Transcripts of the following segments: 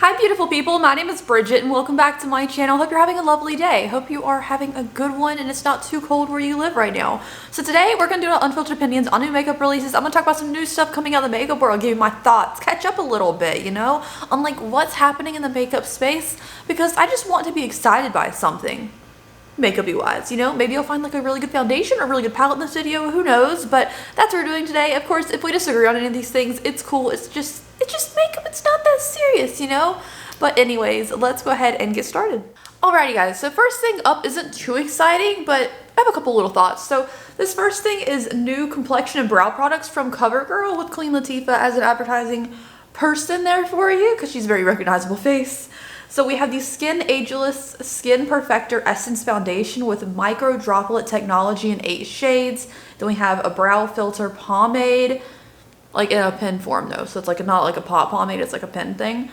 Hi beautiful people, my name is Bridget and welcome back to my channel. Hope you're having a lovely day. Hope you are having a good one and it's not too cold where you live right now. So today we're going to do unfiltered opinions on new makeup releases. I'm going to talk about some new stuff coming out of the makeup world, give you my thoughts, catch up a little bit, on like what's happening in the makeup space, because I just want to be excited by something makeup-y wise, maybe you'll find like a really good foundation or a really good palette in this video, who knows, but that's what we're doing today. Of course, if we disagree on any of these things, it's cool. It's just makeup. It's not that serious, But anyways, let's go ahead and get started. Alrighty guys, so first thing up isn't too exciting, but I have a couple little thoughts. So this first thing is new complexion and brow products from CoverGirl with Queen Latifah as an advertising person there for you, because she's a very recognizable face. So we have the Skin Ageless Skin Perfector Essence Foundation with micro droplet technology in 8 shades. Then we have a brow filter pomade, like in a pen form though. So it's like not like a pot pomade, it's like a pen thing.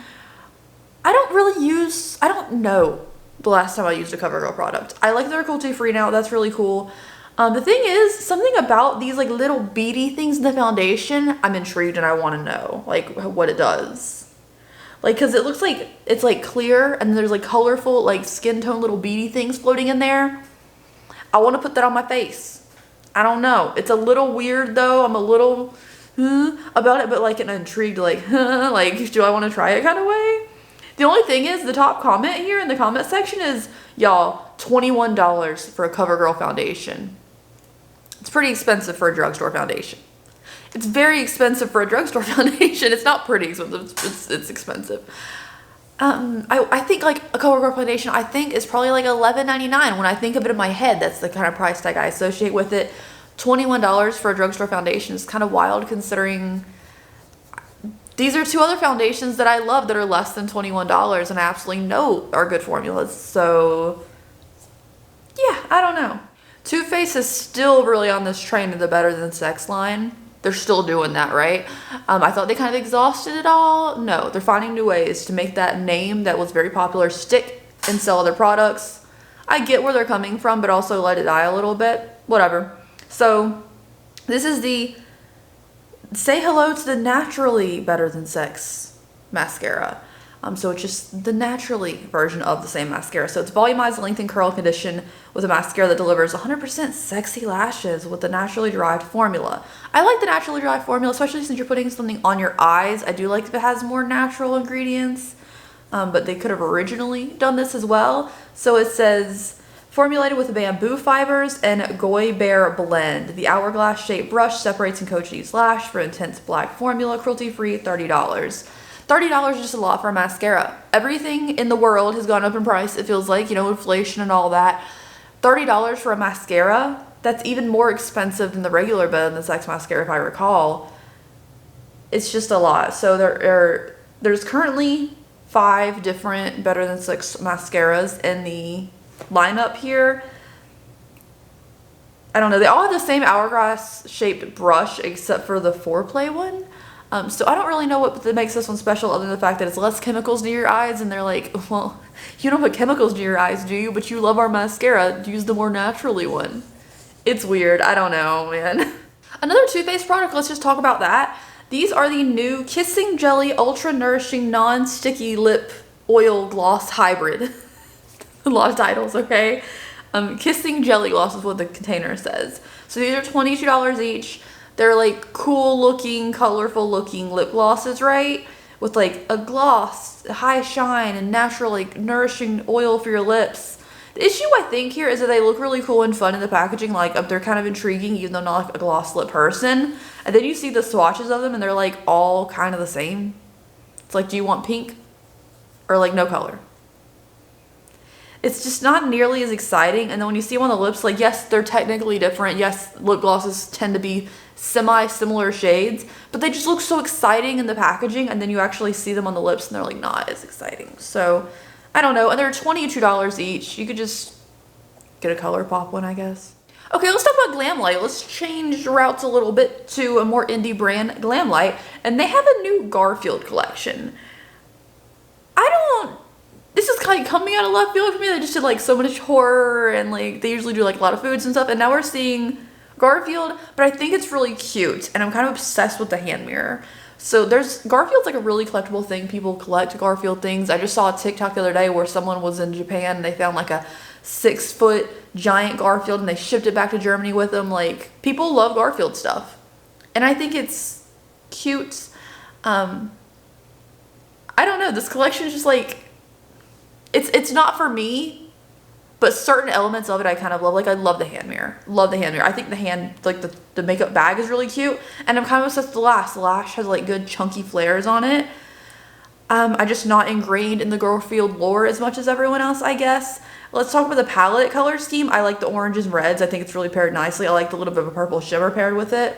I don't know the last time I used a CoverGirl product. I like their cruelty-free now, that's really cool. The thing is, something about these like little beady things in the foundation, I'm intrigued and I want to know like what it does. Like, cause it looks like it's like clear and there's like colorful like skin tone little beady things floating in there. I want to put that on my face. I don't know. It's a little weird though. I'm a little about it, but like an intrigued like, like do I want to try it kind of way? The only thing is the top comment here in the comment section is, y'all, $21 for a CoverGirl foundation. It's pretty expensive for a drugstore foundation. It's very expensive for a drugstore foundation. It's not pretty expensive, it's expensive. I think like a CoverGirl foundation, I think is probably like $11.99 when I think of it in my head. That's the kind of price tag I associate with it. $21 for a drugstore foundation is kind of wild considering these are 2 other foundations that I love that are less than $21 and I absolutely know are good formulas. So yeah, I don't know. Too Faced is still really on this train of the better than sex line. They're still doing that, right? I thought they kind of exhausted it all. No, they're finding new ways to make that name that was very popular stick and sell other products. I get where they're coming from, but also let it die a little bit. Whatever. So this is the Say Hello to the Naturally Better Than Sex mascara. So it's just the naturally version of the same mascara. So it's volumized, lengthen, curl, condition with a mascara that delivers 100% sexy lashes with the naturally derived formula. I like the naturally derived formula, especially since you're putting something on your eyes. I do like if it has more natural ingredients, but they could have originally done this as well. So it says, formulated with bamboo fibers and goy bear blend. The hourglass shaped brush separates and coats each lash for intense black formula, cruelty-free, $30. $30 is just a lot for a mascara. Everything in the world has gone up in price, it feels like, inflation and all that. $30 for a mascara, that's even more expensive than the regular Better Than Sex mascara if I recall. It's just a lot. So there's currently 5 different Better Than Sex mascaras in the lineup here. I don't know, they all have the same hourglass shaped brush except for the Foreplay one. So I don't really know what makes this one special other than the fact that it's less chemicals near your eyes, and they're like, well, you don't put chemicals near your eyes, do you? But you love our mascara, use the more naturally one. It's weird, I don't know, man. Another Too Faced product, let's just talk about that. These are the new Kissing Jelly Ultra Nourishing Non-Sticky Lip Oil Gloss Hybrid. A lot of titles, okay? Kissing Jelly Gloss is what the container says. So these are $22 each. They're like cool looking, colorful looking lip glosses, right? With like a gloss, high shine, and natural like nourishing oil for your lips. The issue I think here is that they look really cool and fun in the packaging. Like they're kind of intriguing even though I'm not like a gloss lip person. And then you see the swatches of them and they're like all kind of the same. It's like, do you want pink or like no color? It's just not nearly as exciting. And then when you see them on the lips, like, yes, they're technically different. Yes, lip glosses tend to be semi-similar shades, but they just look so exciting in the packaging, and then you actually see them on the lips and they're like not as exciting. So I don't know. And they're $22 each. You could just get a ColourPop one, I guess. Okay, let's talk about Glamlight. Let's change routes a little bit to a more indie brand, Glamlight, and they have a new Garfield collection. This is kind of coming out of left field for me. They just did like so much horror and like they usually do like a lot of foods and stuff, and now we're seeing Garfield, but I think it's really cute and I'm kind of obsessed with the hand mirror. So Garfield's like a really collectible thing. People collect Garfield things. I just saw a TikTok the other day where someone was in Japan and they found like a 6-foot giant Garfield and they shipped it back to Germany with them. Like, people love Garfield stuff. And I think it's cute. I don't know. This collection is just like, it's not for me. But certain elements of it I kind of love. Like, I love the hand mirror. Love the hand mirror. I think the hand, like the makeup bag is really cute. And I'm kind of obsessed with the lash. The lash has like good chunky flares on it. I'm just not ingrained in the Garfield lore as much as everyone else, I guess. Let's talk about the palette color scheme. I like the oranges and reds. I think it's really paired nicely. I like the little bit of a purple shimmer paired with it.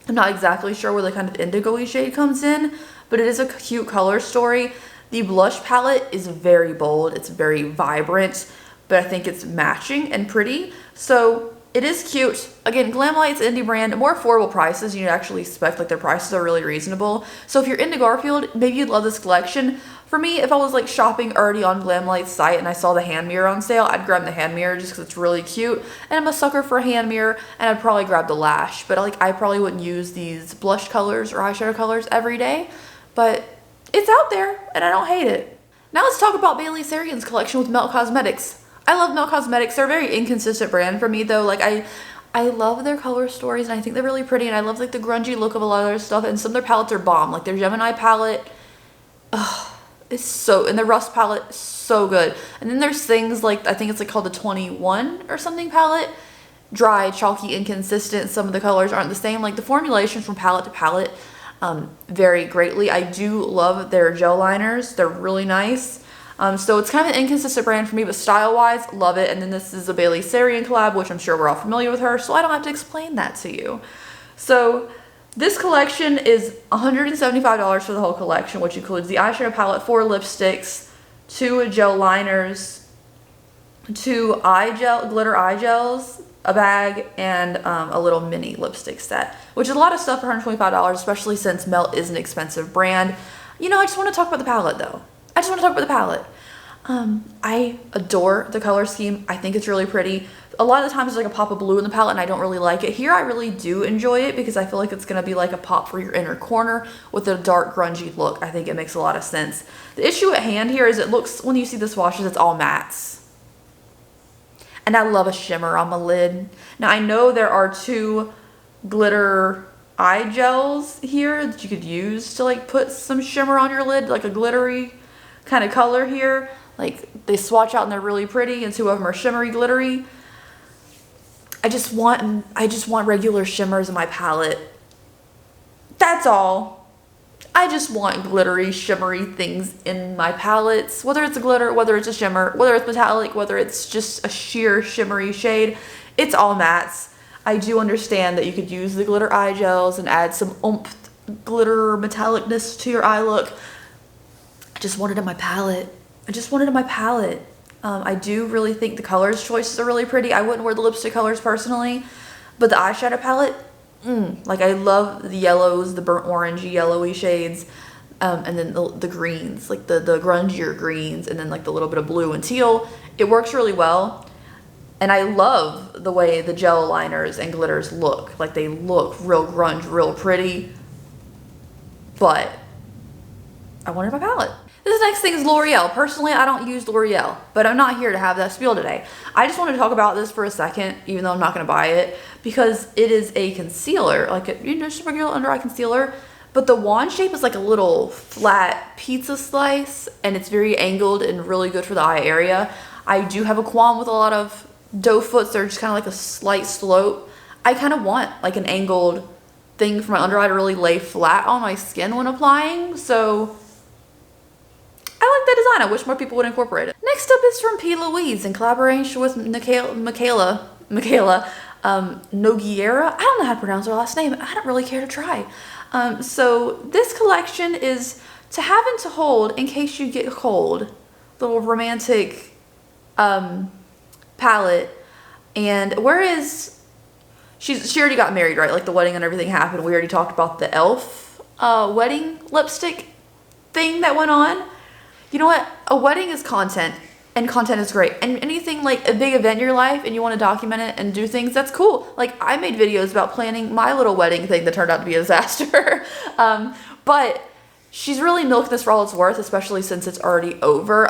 I'm not exactly sure where the kind of indigo-y shade comes in, but it is a cute color story. The blush palette is very bold. It's very vibrant, but I think it's matching and pretty. So it is cute. Again, Glamlight's indie brand, more affordable prices. You'd actually expect, like, their prices are really reasonable. So if you're into Garfield, maybe you'd love this collection. For me, if I was like shopping already on Glamlight's site and I saw the hand mirror on sale, I'd grab the hand mirror just because it's really cute. And I'm a sucker for a hand mirror, and I'd probably grab the lash. But like, I probably wouldn't use these blush colors or eyeshadow colors every day. But it's out there, and I don't hate it. Now let's talk about Bailey Sarian's collection with Melt Cosmetics. I love Melt Cosmetics. They're a very inconsistent brand for me though. Like, I love their color stories and I think they're really pretty, and I love like the grungy look of a lot of their stuff, and some of their palettes are bomb. Like their Gemini palette, it's so, and the Rust palette, so good. And then there's things like, I think it's like called the 21 or something palette. Dry, chalky, inconsistent. Some of the colors aren't the same. Like the formulations from palette to palette vary greatly. I do love their gel liners. They're really nice. So it's kind of an inconsistent brand for me, but style-wise, love it. And then this is a Bailey Sarian collab, which I'm sure we're all familiar with her, so I don't have to explain that to you. So this collection is $175 for the whole collection, which includes the eyeshadow palette, 4 lipsticks, 2 gel liners, 2 glitter eye gels, a bag, and a little mini lipstick set, which is a lot of stuff for $125, especially since Melt is an expensive brand. You know, I just want to talk about the palette though. I just want to talk about the palette. I adore the color scheme. I think it's really pretty. A lot of the times there's like a pop of blue in the palette and I don't really like it. Here I really do enjoy it because I feel like it's going to be like a pop for your inner corner with a dark grungy look. I think it makes a lot of sense. The issue at hand here is it looks, when you see the swatches, it's all mattes. And I love a shimmer on my lid. Now I know there are 2 glitter eye gels here that you could use to like put some shimmer on your lid, like a glittery kind of color here. Like they swatch out and they're really pretty, and 2 of them are shimmery glittery. I just want regular shimmers in my palette. That's all. I just want glittery, shimmery things in my palettes. Whether it's a glitter, whether it's a shimmer, whether it's metallic, whether it's just a sheer shimmery shade, it's all mattes. I do understand that you could use the glitter eye gels and add some oomph, glitter metallicness to your eye look. I just want it in my palette. I just want it in my palette. I do really think the colors choices are really pretty. I wouldn't wear the lipstick colors personally, but the eyeshadow palette, like I love the yellows, the burnt orangey, yellowy shades, and then the greens, like the grungier greens, and then like the little bit of blue and teal. It works really well. And I love the way the gel liners and glitters look. Like they look real grunge, real pretty, but I want it in my palette. This next thing is L'Oreal. Personally, I don't use L'Oreal, but I'm not here to have that spiel today. I just want to talk about this for a second, even though I'm not going to buy it, because it is a concealer, like a, just a regular under eye concealer, but the wand shape is like a little flat pizza slice, and it's very angled and really good for the eye area. I do have a qualm with a lot of doe foots. They're just kind of like a slight slope. I kind of want like an angled thing for my under eye to really lay flat on my skin when applying, so I like that design. I wish more people would incorporate it. Next up is from P. Louise in collaboration with Mikayla Nogueira. I don't know how to pronounce her last name. I don't really care to try. So this collection is to have and to hold in case you get cold. Little romantic palette. And whereas she already got married, right? Like the wedding and everything happened. We already talked about the e.l.f. Wedding lipstick thing that went on. You know what? A wedding is content, and content is great. And anything like a big event in your life and you want to document it and do things, that's cool. Like I made videos about planning my little wedding thing that turned out to be a disaster. But she's really milked this for all it's worth, especially since it's already over.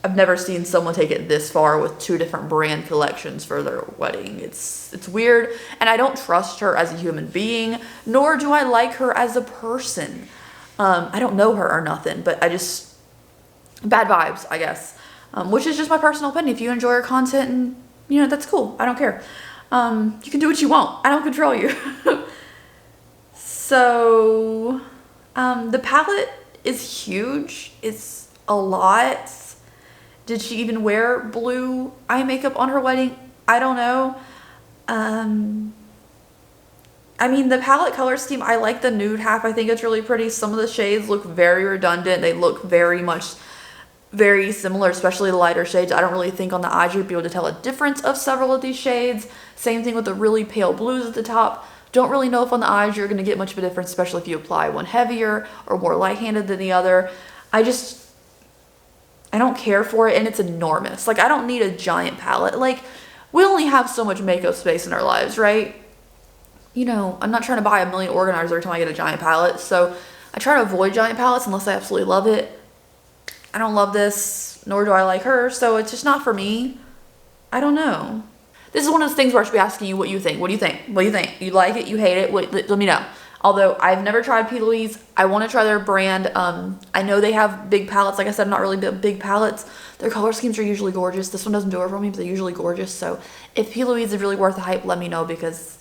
I've never seen someone take it this far with 2 different brand collections for their wedding. It's weird, and I don't trust her as a human being, nor do I like her as a person. I don't know her or nothing, but bad vibes, I guess. Which is just my personal opinion. If you enjoy her content, and you know, that's cool. I don't care. You can do what you want. I don't control you. So, the palette is huge. It's a lot. Did she even wear blue eye makeup on her wedding? I don't know. I mean, the palette color scheme, I like the nude half. I think it's really pretty. Some of the shades look very redundant. They look very similar, especially the lighter shades. I don't really think on the eyes you'd be able to tell a difference of several of these shades. Same thing with the really pale blues at the top. Don't really know if on the eyes you're going to get much of a difference, especially if you apply one heavier or more light-handed than the other. I don't care for it, and it's enormous. Like, I don't need a giant palette. Like, we only have so much makeup space in our lives, right? You know, I'm not trying to buy a million organizers every time I get a giant palette, so I try to avoid giant palettes unless I absolutely love it. I don't love this, nor do I like her, so it's just not for me. I don't know. This is one of those things where I should be asking you what you think. What do you think? What do you think? You like it? You hate it? Let me know. Although I've never tried P. Louise, I want to try their brand. I know they have big palettes. Like I said, I'm not really big palettes. Their color schemes are usually gorgeous. This one doesn't do it for me, but they're usually gorgeous. So if P. Louise is really worth the hype, let me know, because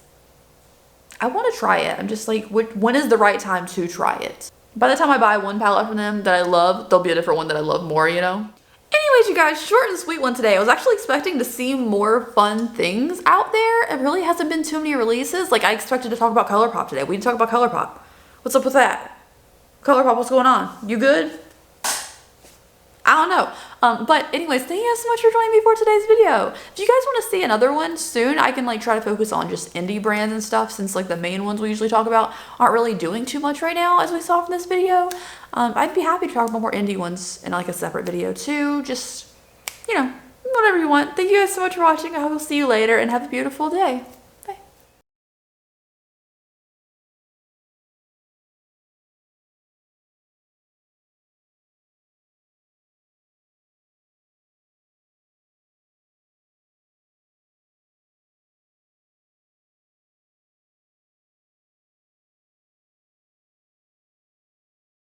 I want to try it. I'm just like, when is the right time to try it? By the time I buy one palette from them that I love, there'll be a different one that I love more, you know? Anyways, you guys, short and sweet one today. I was actually expecting to see more fun things out there. It really hasn't been too many releases. Like, I expected to talk about ColourPop today. We didn't talk about ColourPop. What's up with that? ColourPop, what's going on? You good? I don't know. But anyways, thank you guys so much for joining me for today's video. If you guys want to see another one soon, I can like try to focus on just indie brands and stuff, since like the main ones we usually talk about aren't really doing too much right now, as we saw from this video. I'd be happy to talk about more indie ones in like a separate video too. Just, you know, whatever you want. Thank you guys so much for watching. I will see you later, and have a beautiful day.